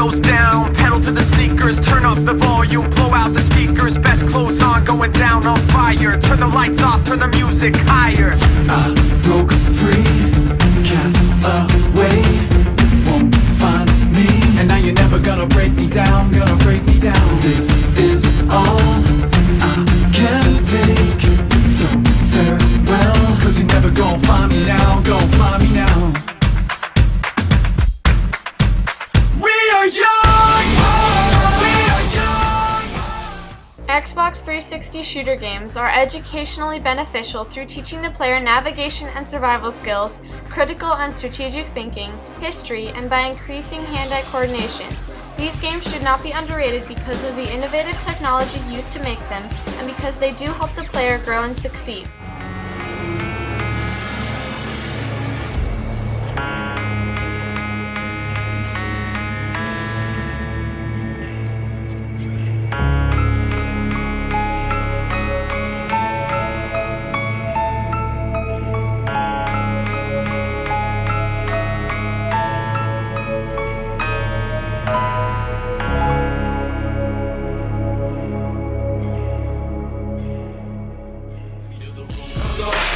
windows down, pedal to the sneakers, turn up the volume, blow out the speakers, best clothes on, going down on fire, turn the lights off, turn the music higher. I broke free, cast away, won't find me. And now you're never gonna break me down, gonna break me down. This is all I can take, so farewell. Cause you're never gonna find me now, gonna find me now. Xbox 360 shooter games are educationally beneficial through teaching the player navigation and survival skills, critical and strategic thinking, history, and by increasing hand-eye coordination. These games should not be underrated because of the innovative technology used to make them, and because they do help the player grow and succeed.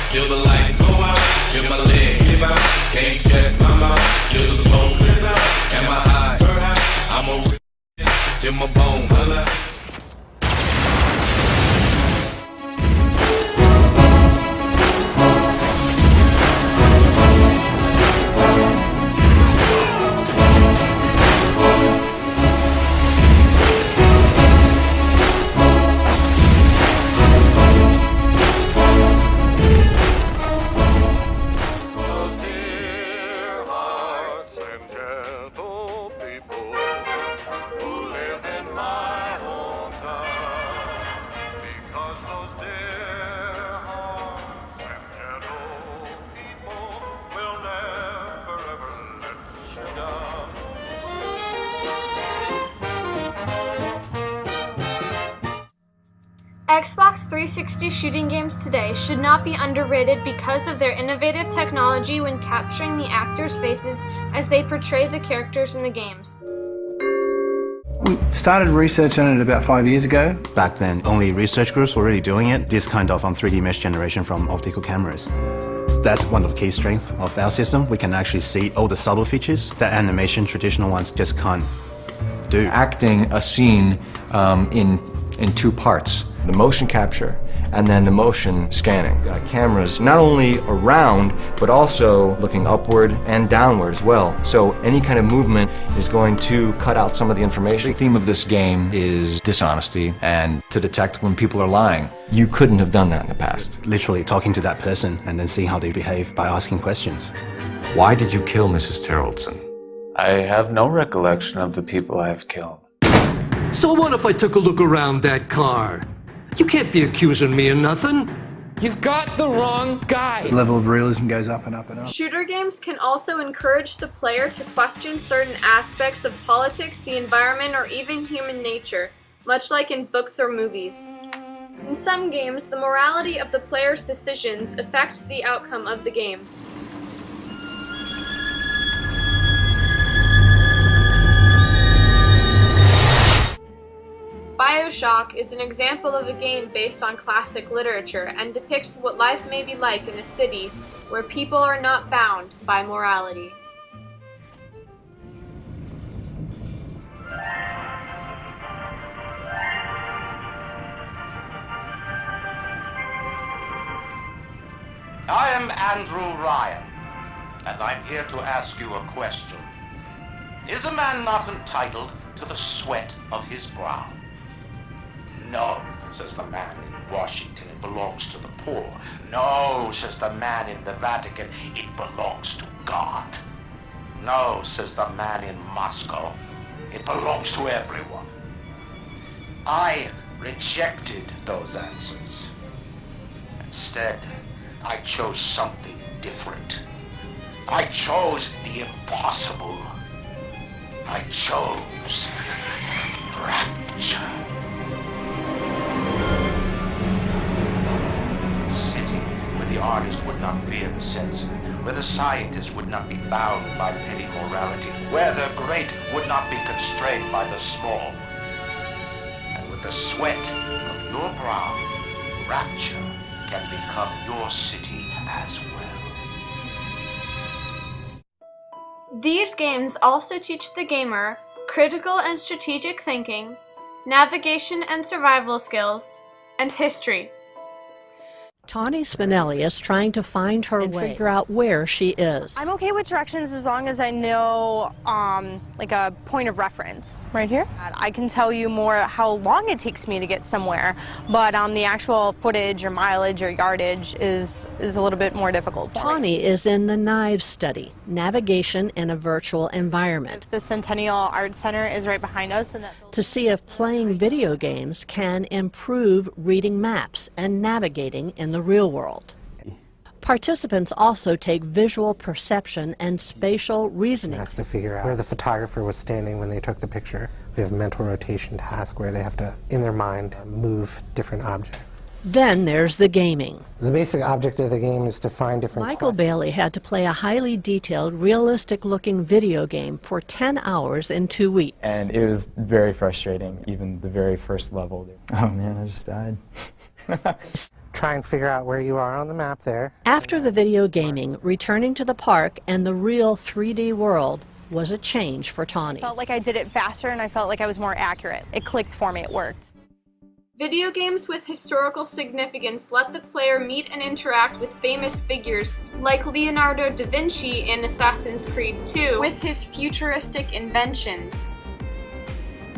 Till the lights go out, till my leg give out, can't shut my mouth, till the smoke clears out, am I high, I'm a real till my bone holla. Xbox 360 shooting games today should not be underrated because of their innovative technology when capturing the actors' faces as they portray the characters in the games. We started research on it about 5 years ago. Back then, only research groups were really doing it, this kind of 3D mesh generation from optical cameras. That's one of the key strengths of our system. We can actually see all the subtle features that animation traditional ones just can't do. Acting a scene in two parts, the motion capture and then the motion scanning. Cameras not only around, but also looking upward and downward as well. So any kind of movement is going to cut out some of the information. The theme of this game is dishonesty and to detect when people are lying. You couldn't have done that in the past. Literally talking to that person and then seeing how they behave by asking questions. Why did you kill Mrs. Terrellson? I have no recollection of the people I have killed. So what if I took a look around that car? You can't be accusing me of nothing. You've got the wrong guy. The level of realism goes up and up and up. Shooter games can also encourage the player to question certain aspects of politics, the environment, or even human nature, much like in books or movies. In some games, the morality of the player's decisions affect the outcome of the game. BioShock is an example of a game based on classic literature and depicts what life may be like in a city where people are not bound by morality. I am Andrew Ryan, and I'm here to ask you a question. Is a man not entitled to the sweat of his brow? No, says the man in Washington, it belongs to the poor. No, says the man in the Vatican, it belongs to God. No, says the man in Moscow, it belongs to everyone. I rejected those answers. Instead, I chose something different. I chose the impossible. I chose rapture. Sitting where the artist would not fear the nonsense, where the scientist would not be bound by petty morality, where the great would not be constrained by the small. And with the sweat of your brow, Rapture can become your city as well. These games also teach the gamer critical and strategic thinking, navigation and survival skills, and history. Tawny Spinelli is trying to find her way and figure out where she is. I'm okay with directions as long as I know like a point of reference. Right here? I can tell you more how long it takes me to get somewhere, but the actual footage or mileage or yardage is a little bit more difficult for Tawny me. is in the Knives study, navigation in a virtual environment. The Centennial Art Center is right behind us. And to see if playing video games can improve reading maps and navigating in the real world. Participants also take visual perception and spatial reasoning. Has to figure out where the photographer was standing when they took the picture. We have a mental rotation task where they have to, in their mind, move different objects. Then there's the gaming. The basic object of the game is to find different Michael Bailey had to play a highly detailed, realistic-looking video game for 10 hours in 2 weeks. And it was very frustrating, even the very first level. Oh man, I just died. Try and figure out where you are on the map there. After the video gaming, returning to the park and the real 3D world was a change for Tawny. I felt like I did it faster and I felt like I was more accurate. It clicked for me, it worked. Video games with historical significance let the player meet and interact with famous figures like Leonardo da Vinci in Assassin's Creed 2 with his futuristic inventions.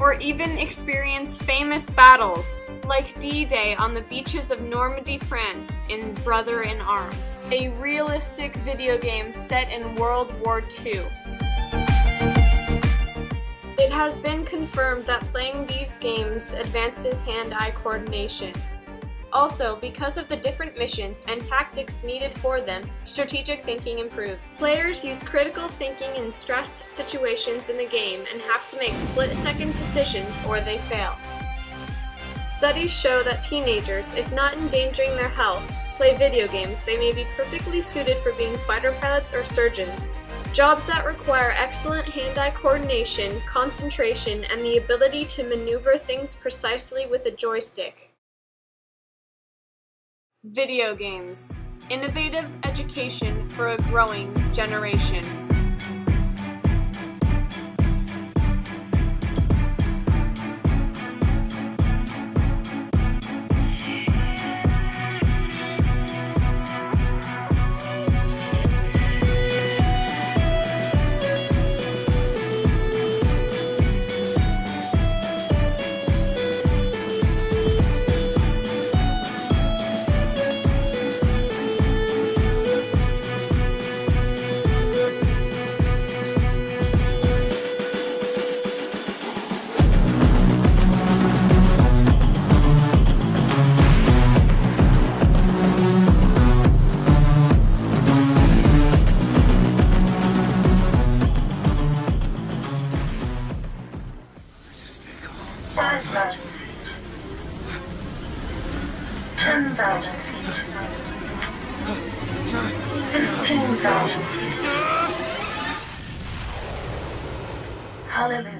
Or even experience famous battles like D-Day on the beaches of Normandy, France in Brother in Arms, a realistic video game set in World War II. It has been confirmed that playing these games advances hand-eye coordination. Also, because of the different missions and tactics needed for them, strategic thinking improves. Players use critical thinking in stressed situations in the game and have to make split-second decisions or they fail. Studies show that teenagers, if not endangering their health, play video games. They may be perfectly suited for being fighter pilots or surgeons, jobs that require excellent hand-eye coordination, concentration, and the ability to maneuver things precisely with a joystick. Video games. Innovative education for a growing generation. Hallelujah.